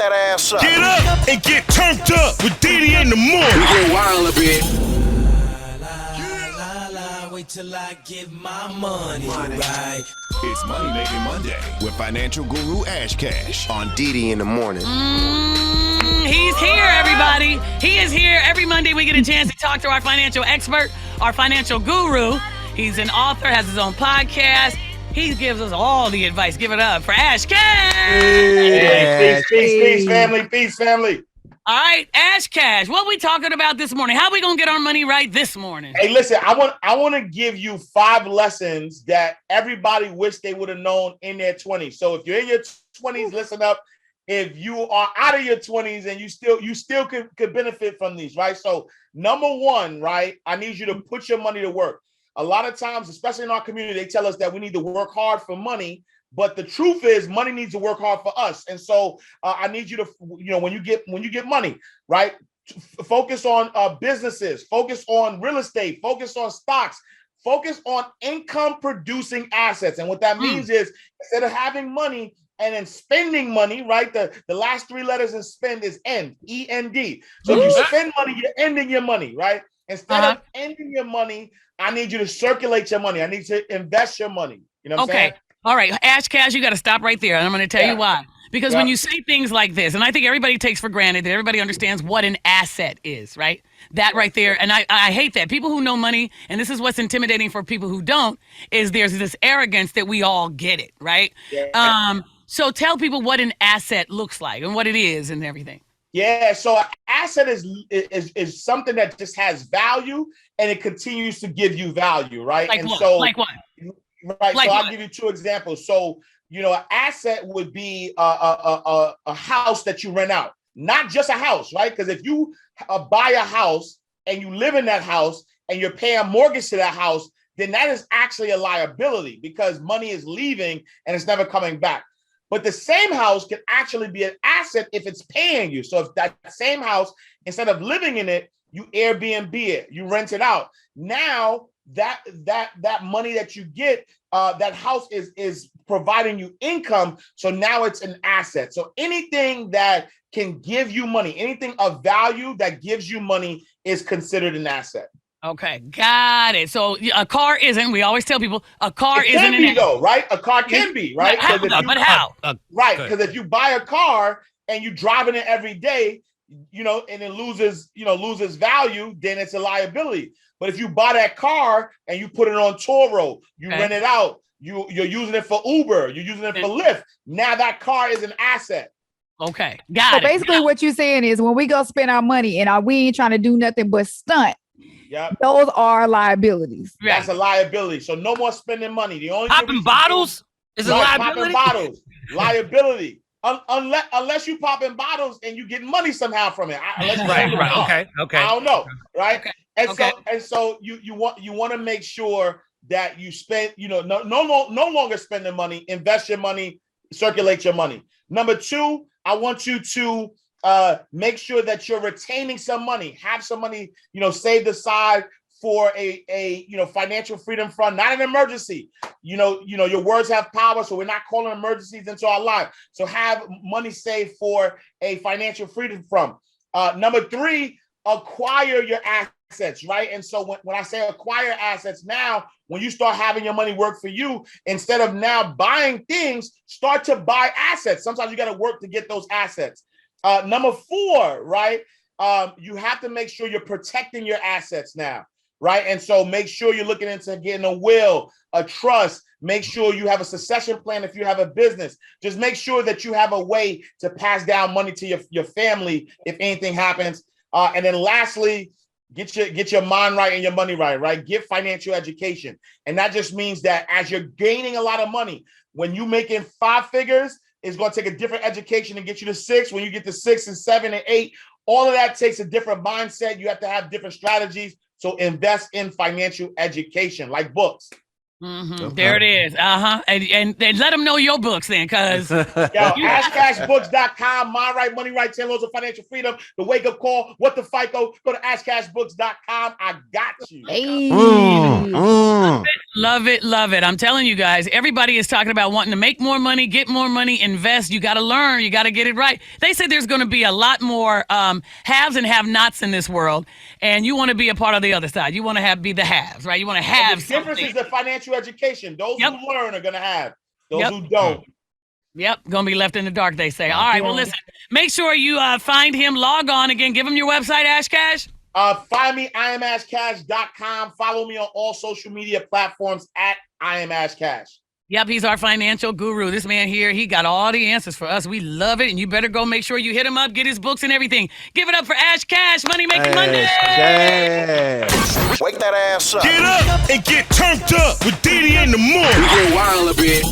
that ass up. Get up and get turned up with Diddy in the morning. We get wild a bit. Wait till I get my money right. It's Money Making Monday with financial guru Ash Cash On Diddy in the morning. He's here, everybody. He is here. Every Monday we get a chance to talk to our financial expert, our financial guru. He's an author, has his own podcast. He gives us all the advice. Give it up for Ash Cash. Hey, peace, family. Peace, family. All right, Ash Cash, what we talking about this morning? How we going to get our money right this morning? Hey, listen, I want to give you 5 lessons that everybody wish they would have known in their 20s. So if you're in your 20s, listen up. If you are out of your 20s and you still could benefit from these, right? So number 1, right, I need you to put your money to work. A lot of times, especially in our community, they tell us that we need to work hard for money, but the truth is money needs to work hard for us. And so I need you to, when you get money, right, focus on businesses, focus on real estate, focus on stocks, focus on income producing assets. And what that means is instead of having money and then spending money, right? The last 3 letters in spend is end, E-N-D. So if you spend money, you're ending your money, right? Instead of ending your money, I need you to circulate your money. I need to invest your money. You know what I'm saying? All right, Ash Cash, you got to stop right there. And I'm going to tell you why. Because when you say things like this, and I think everybody takes for granted that everybody understands what an asset is, right? That right there. And I hate that. People who know money, and this is what's intimidating for people who don't, is there's this arrogance that we all get it, right? Yeah. So tell people what an asset looks like and what it is and everything. Yeah, so an asset is something that just has value and it continues to give you value, right? Like and what? so Like what? Right. Like so what? I'll give you 2 examples. So, an asset would be a house that you rent out, not just a house, right? Because if you buy a house and you live in that house and you're paying a mortgage to that house, then that is actually a liability because money is leaving and it's never coming back. But the same house can actually be an asset if it's paying you. So if that same house, instead of living in it, you Airbnb it, you rent it out. Now that money that you get, that house is providing you income. So now it's an asset. So anything that can give you money, anything of value that gives you money is considered an asset. Okay, got it. So a car isn't. We always tell people a car it isn't can an be asset. Though, right? A car can be, right? How, but how? Right, because if you buy a car and you driving it every day, and it loses value, then it's a liability. But if you buy that car and you put it on Toro, you rent it out, you're using it for Uber, you're using it for Lyft. Now that car is an asset. Okay, got it. So basically what you're saying is when we go spend our money and we ain't trying to do nothing but stunt, those are liabilities. Right. That's a liability. So no more spending money. The only popping bottles is a liability. Popping bottles, liability. Unless you popping bottles and you get money somehow from it. Right. Okay. I don't know. Right. Okay. And so you want to make sure that you spend, no longer spending money, invest your money, circulate your money. Number 2, I want you to make sure that you're retaining some money, have some money, saved aside for a financial freedom fund, not an emergency. Your words have power, so we're not calling emergencies into our life. So have money saved for a financial freedom fund. Number 3, acquire your assets, right? And so when I say acquire assets, now when you start having your money work for you, instead of now buying things, start to buy assets. Sometimes you got to work to get those assets. Number 4, right? You have to make sure you're protecting your assets now, right? And so make sure you're looking into getting a will, a trust. Make sure you have a succession plan if you have a business. Just make sure that you have a way to pass down money to your family if anything happens. And then lastly, get your mind right and your money right? Get financial education. And that just means that as you're gaining a lot of money, when you're making 5 figures, it's going to take a different education to get you to 6. When you get to 6 and 7 and 8, all of that takes a different mindset. You have to have different strategies. So invest in financial education, like books. There it is. And let them know your books then, because AskCashBooks.com, Mind Right, Money Right, 10 Laws of Financial Freedom, The Wake Up Call, What the FICO. Go to AskCashBooks.com. I got you. Hey. Love it, love it. I'm telling you guys, everybody is talking about wanting to make more money, get more money, invest. You got to learn. You got to get it right. They say there's going to be a lot more haves and have-nots in this world, and you want to be a part of the other side. You want to be the haves, right? You want to have the difference something. is the financial education. Those who learn are going to have. Those who don't. Yep, gonna be left in the dark, they say. All right, well, listen, make sure you find him, log on again, give him your website, Ash Cash. Find me, IamAshCash.com. Follow me on all social media platforms at IamAshCash. Yep, he's our financial guru. This man here, he got all the answers for us. We love it, and you better go make sure you hit him up, get his books and everything. Give it up for Ash Cash, Money Making Monday. Wake that ass up. Get up and get turned up with Diddy in the morning. We get wild a bit.